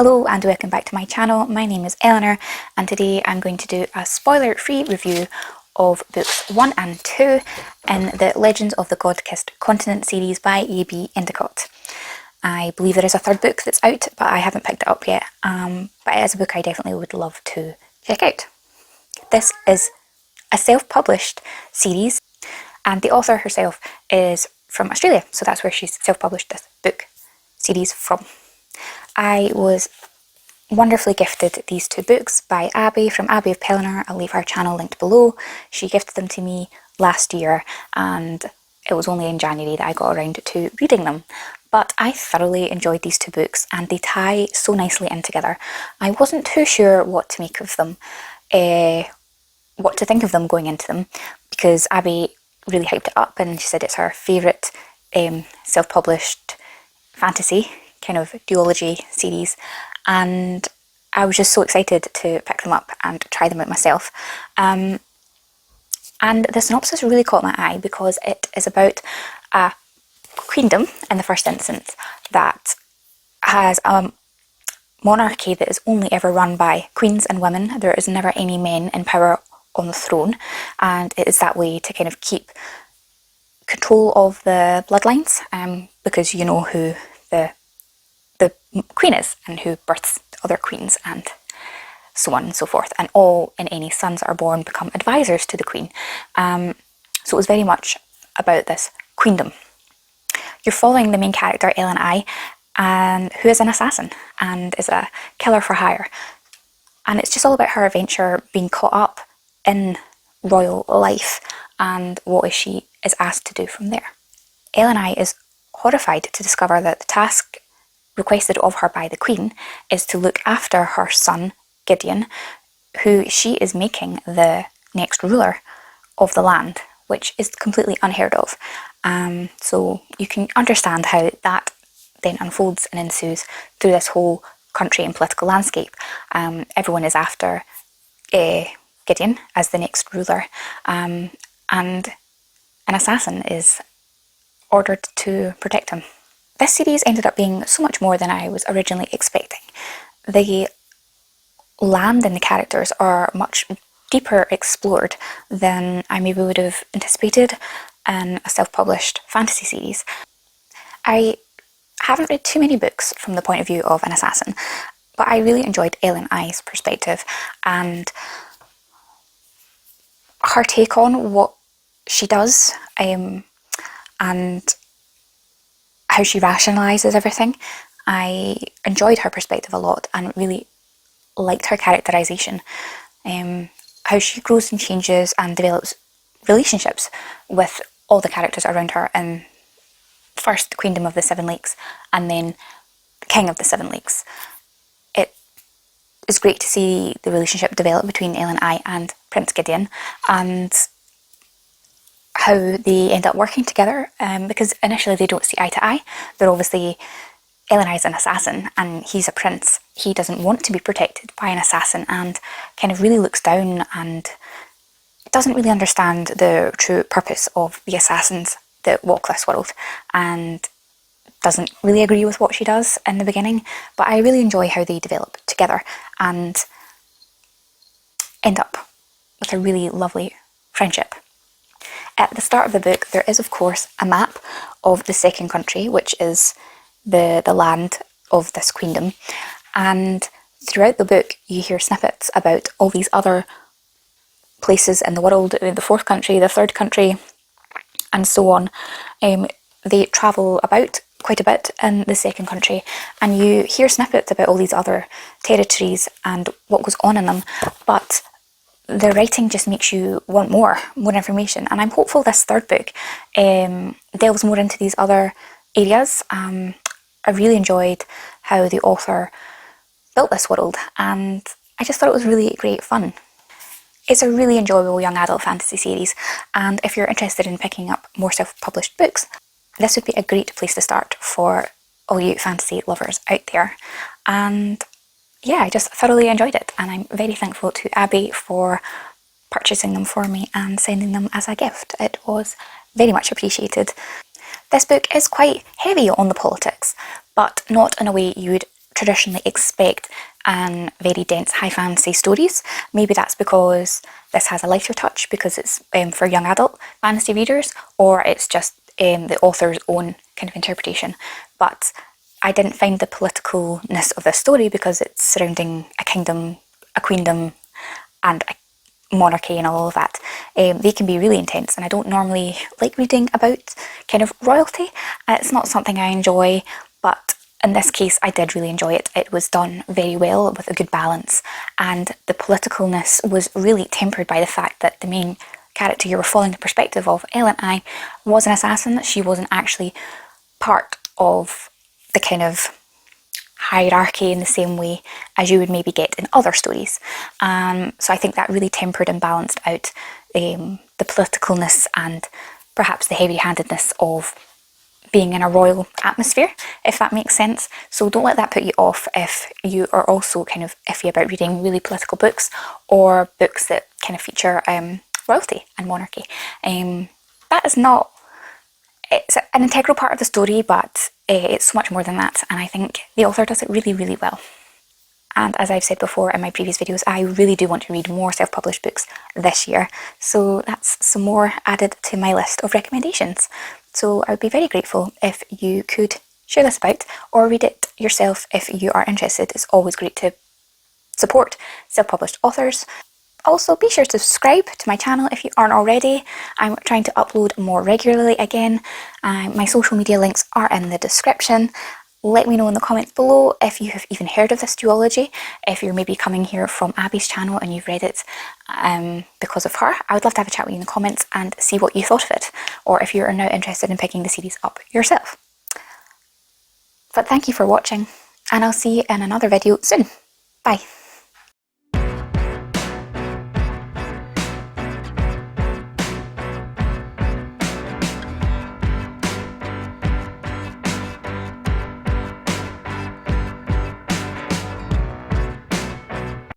Hello and welcome back to my channel. My name is Eleanor and today I'm going to do a spoiler-free review of books 1 and 2 in the Legends of the God-Kissed Continent series by A.B. Endacott. I believe there is a third book that's out, but I haven't picked it up yet, but it is a book I definitely would love to check out. This is a self-published series and the author herself is from Australia, so that's where she's self-published this book series from. I was wonderfully gifted these two books by Abby from Abby of Pellinor. I'll leave her channel linked below. She gifted them to me last year and it was only in January that I got around to reading them. But I thoroughly enjoyed these two books and they tie so nicely in together. I wasn't too sure what to make of them, what to think of them going into them, because Abby really hyped it up and she said it's her favourite self-published fantasy kind of duology series, and I was just so excited to pick them up and try them out myself. And the synopsis really caught my eye because it is about a queendom in the first instance that has a monarchy that is only ever run by queens and women. There is never any men in power on the throne, and it is that way to kind of keep control of the bloodlines, because you know who the queen is and who births other queens and so on and so forth, and all and any sons that are born become advisors to the queen. So it was very much about this queendom. You're following the main character Ellen and who is an assassin and is a killer for hire, and it's just all about her adventure being caught up in royal life and what she is asked to do from there. Ellen is horrified to discover that the task requested of her by the Queen is to look after her son Gideon, who she is making the next ruler of the land, which is completely unheard of. So you can understand how that then unfolds and ensues through this whole country and political landscape. Everyone is after Gideon as the next ruler, and an assassin is ordered to protect him. This series ended up being so much more than I was originally expecting. The land and the characters are much deeper explored than I maybe would have anticipated in a self-published fantasy series. I haven't read too many books from the point of view of an assassin, but I really enjoyed Ellen I's perspective and her take on what she does, and how she rationalises everything. I enjoyed her perspective a lot and really liked her characterisation, how she grows and changes and develops relationships with all the characters around her in first the Queendom of the Seven Lakes and then the King of the Seven Lakes. It is great to see the relationship develop between Ellen and Prince Gideon and how they end up working together, because initially they don't see eye to eye. They're obviously, Ellen is an assassin and he's a prince. He doesn't want to be protected by an assassin and kind of really looks down and doesn't really understand the true purpose of the assassins that walk this world, and doesn't really agree with what she does in the beginning. But I really enjoy how they develop together and end up with a really lovely friendship. At the start of the book, there is of course a map of the second country, which is the land of this queendom, and throughout the book you hear snippets about all these other places in the world, the fourth country, the third country, and so on. They travel about quite a bit in the second country, and you hear snippets about all these other territories and what goes on in them, but the writing just makes you want more information, and I'm hopeful this third book delves more into these other areas. I really enjoyed how the author built this world, and I just thought it was really great fun. It's a really enjoyable young adult fantasy series, and if you're interested in picking up more self-published books, this would be a great place to start for all you fantasy lovers out there. And yeah, I just thoroughly enjoyed it, and I'm very thankful to Abby for purchasing them for me and sending them as a gift. It was very much appreciated. This book is quite heavy on the politics, but not in a way you would traditionally expect very dense high fantasy stories. Maybe that's because this has a lighter touch because it's for young adult fantasy readers, or it's just the author's own kind of interpretation. But I didn't find the politicalness of this story because it's surrounding a kingdom, a queendom, and a monarchy and all of that. They can be really intense, and I don't normally like reading about kind of royalty. It's not something I enjoy, but in this case I did really enjoy it. It was done very well with a good balance, and the politicalness was really tempered by the fact that the main character you were following the perspective of, Ellen I, was an assassin. She wasn't actually part of the kind of hierarchy in the same way as you would maybe get in other stories. So I think that really tempered and balanced out the politicalness and perhaps the heavy-handedness of being in a royal atmosphere, if that makes sense. So don't let that put you off if you are also kind of iffy about reading really political books or books that kind of feature royalty and monarchy. That is not... It's an integral part of the story, but it's so much more than that, and I think the author does it really, really well. And as I've said before in my previous videos, I really do want to read more self-published books this year, so that's some more added to my list of recommendations. So I would be very grateful if you could share this about or read it yourself if you are interested. It's always great to support self-published authors. Also, be sure to subscribe to my channel if you aren't already. I'm trying to upload more regularly again. My social media links are in the description. Let me know in the comments below if you have even heard of this duology, if you're maybe coming here from Abby's channel and you've read it because of her. I would love to have a chat with you in the comments and see what you thought of it, or if you are now interested in picking the series up yourself. But thank you for watching, and I'll see you in another video soon. Bye.